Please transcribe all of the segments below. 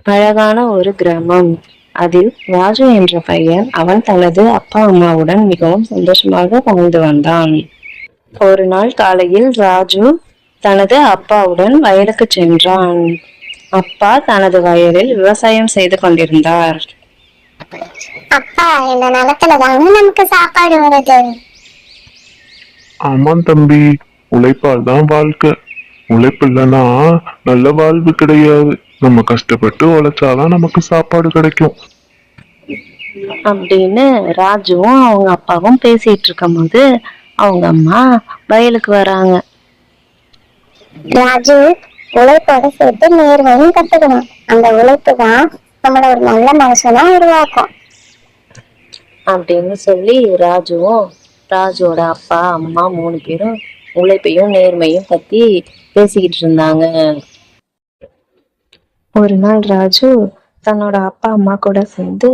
அழகான ஒரு கிராமம். அதில் ராஜு என்ற பையன் அவன் தனது அப்பா அம்மாவுடன் மிகவும் சந்தோஷமாக வாழ்ந்து வந்தான். ஒரு நாள் காலையில் ராஜு தனது அப்பாவுடன் வயலுக்கு சென்றான். அப்பா தனது வயலில் விவசாயம் செய்து கொண்டிருந்தார். அப்பா, இந்த நிலத்துல தாங்க நமக்கு சாப்பாடு வருது. ஆமாம் தம்பி, உழைப்பால் தான் வாழ்க்கை. உழைப்பு இல்லைன்னா நல்ல வாழ்வு கிடையாது. நம்ம கஷ்டப்பட்டு உழைச்சாதான் நமக்கு சாப்பாடு கிடைக்கும் அப்படின்னு ராஜுவும் அவங்க அப்பாவும் பேசிட்டு இருக்கும் போது அவங்க அம்மா வயலுக்கு வராங்க. ராஜு, உழைப்போட சேர்த்து நேர்மையும் கத்துக்கணும். அந்த உழைப்பு தான் நம்மள ஒரு நல்ல மனுஷனா உருவாக்கும் அப்படின்னு சொல்லி ராஜுவோட அப்பா அம்மா 3 பேரும் உழைப்பையும் நேர்மையும் பத்தி பேசிக்கிட்டு இருந்தாங்க. ஒரு நாள் ராஜு தன்னோட அப்பா அம்மா கூட சேர்ந்து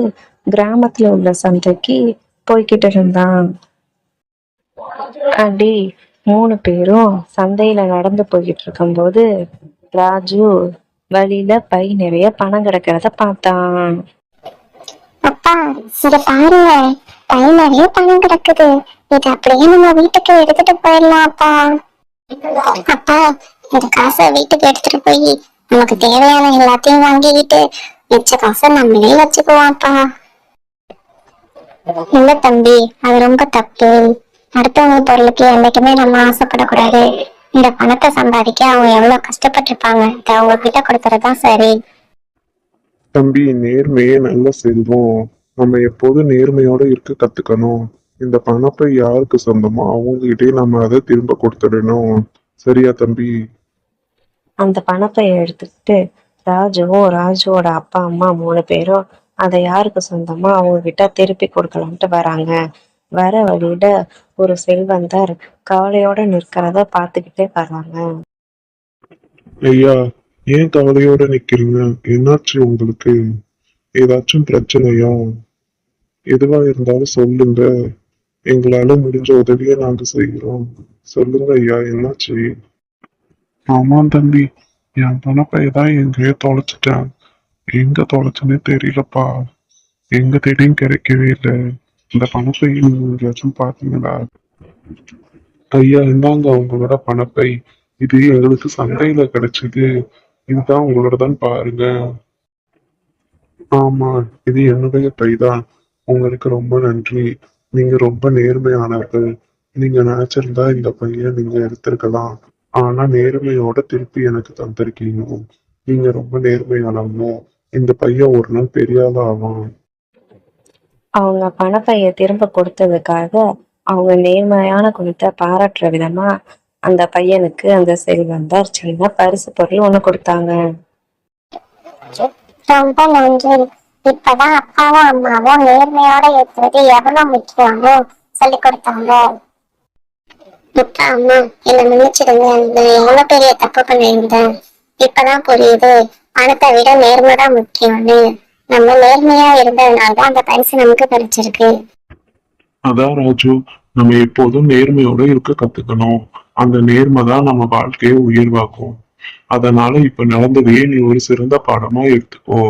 கிராமத்துல உள்ள சந்தைக்கு போய்கிட்டு இருந்தான். அப்படி 3 பேரும் சந்தையில நடந்து போய்கிட்டு இருக்கும்போது ராஜு வழியில பை நிறைய பணம் கிடக்கிறத பார்த்தான். அப்பா, இத பாருங்க, பை நிறைய பணம் கிடக்குது. இது அப்படியே நம்ம வீட்டுக்கு எடுத்துட்டு போயிடலாம். அப்பா, இந்த காசை வீட்டுக்கு எடுத்துட்டு போய் நமக்கு தேவையான எல்லாத்தையும் வாங்கிக்கிட்டு மிச்ச காசை நம்மளே வச்சுக்குவோம்ப்பா. இல்ல தம்பி, அது ரொம்ப தப்பு. அடுத்தவங்க பொருளுக்கு என்னைக்குமே நம்ம ஆசைப்படக்கூடாது. இந்த பணத்தை சம்பாதிக்க அவங்க எவ்வளவு கஷ்டப்பட்டிருப்பாங்க, இதை அவங்க கிட்ட கொடுக்கறதுதான் சரி. தம்பி, நேர்மையே நல்ல செல்வம். நம்ம எப்போதும் நேர்மையோட இருக்க கத்துக்கணும். இந்த பணப்பை யாருக்கு சொந்தமோ அவங்ககிட்டயே நம்ம அதை திரும்ப கொடுத்துடணும். சரியா தம்பி? அந்த பணப்பையை எடுத்துக்கிட்டு ராஜுவோட அப்பா அம்மா 3 பேரும் அதை யாருக்கு சொந்தமோ அவங்க கிட்ட திருப்பி கொடுக்கலான்ட்டு வராங்க. வர வழியில ஒரு செல்வந்தர் கவலையோட நிற்கிறத பார்த்துக்கிட்டே வர்றாங்க. ஐயா, ஏன் கவலையோட நிக்கிறீங்க? என்னாச்சு உங்களுக்கு? ஏதாச்சும் பிரச்சனையா? எதுவா இருந்தாலும் சொல்லுங்க. எங்களால முடிஞ்ச உதவியை நாங்க செய்யறோம். சொல்லுங்க ஐயா, என்னாச்சு? ஆமாம் தம்பி, என் பணப்பையதான் எங்கேயோ தொலைச்சிட்டேன். எங்க தொலைச்சுன்னே தெரியலப்பா. எங்க தேடியும் கிடைக்கவே இல்லை. இந்த பணப்பை நீங்க எங்கேயாச்சும் பாத்தீங்களா? ஐயா, இந்தாங்க உங்களோட பணப்பை. இது எங்களுக்கு சந்தையில கிடைச்சது. இதுதான் உங்களோடதான் பாருங்க. ஆமா, இது என்னுடைய பைதான். உங்களுக்கு ரொம்ப நன்றி. நீங்க ரொம்ப நேர்மையானவர்கள். நீங்க நினைச்சிருந்தா இந்த பையன் நீங்க எடுத்திருக்கலாம். ஆனா நேர்மையோட திருப்பி எனக்கு தந்திருக்கீங்க. நீங்க ரொம்ப நேர்மையானவங்க. இந்த பையன் ஒரு நாள் பெரிய ஆள் ஆவான். அவங்க பணப்பைய திரும்ப கொடுத்ததுக்காக அவங்க நேர்மையான குணத்தை பாராட்டுற விதமா அந்த பையனுக்கு அந்த செல்வந்தர் சின்ன பரிசு பொருள் ஒண்ணு கொடுத்தாங்க. ரொம்ப நன்றி. இப்பதான் அப்பாவும் அம்மாவும் நேர்மையோட இருக்கிறது எவ்வளவு முக்கியமோ சொல்லி கொடுத்தாங்க. அப்பா அம்மா, என்ன மன்னிச்சிடுங்க, நான் எவ்வளவு பெரிய தப்பு பண்ணியிருந்தேன். இப்பதான் புரியுது, பணத்தை விட நேர்மைதான் முக்கியம்னு. நம்ம நேர்மையா இருந்ததுனாலதான் அந்த பரிசு நமக்கு கிடைச்சிருக்கு. அதான் ராஜு, நம்ம எப்போதும் நேர்மையோட இருக்க கத்துக்கணும். அந்த நேர்மை தான் நம்ம வாழ்க்கையை உயர்வாக்கும். அதனால இப்ப நடந்ததையே நீ ஒரு சிறந்த பாடமா எடுத்துக்கோ.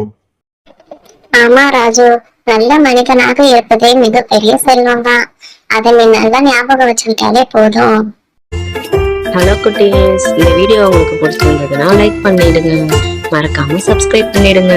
ஆமா ராஜு, நல்ல மனிதனாக இருப்பதே மிகப்பெரிய செல்வம் தான். அதை நீ நல்லா ஞாபகம் வச்சுக்கிட்டாலே போதும். ஹலோ குட்டீஸ், இந்த வீடியோ உங்களுக்கு பிடிச்சிருந்ததுன்னா லைக் பண்ணிடுங்க, மறக்காம சப்ஸ்கிரைப் பண்ணிடுங்க.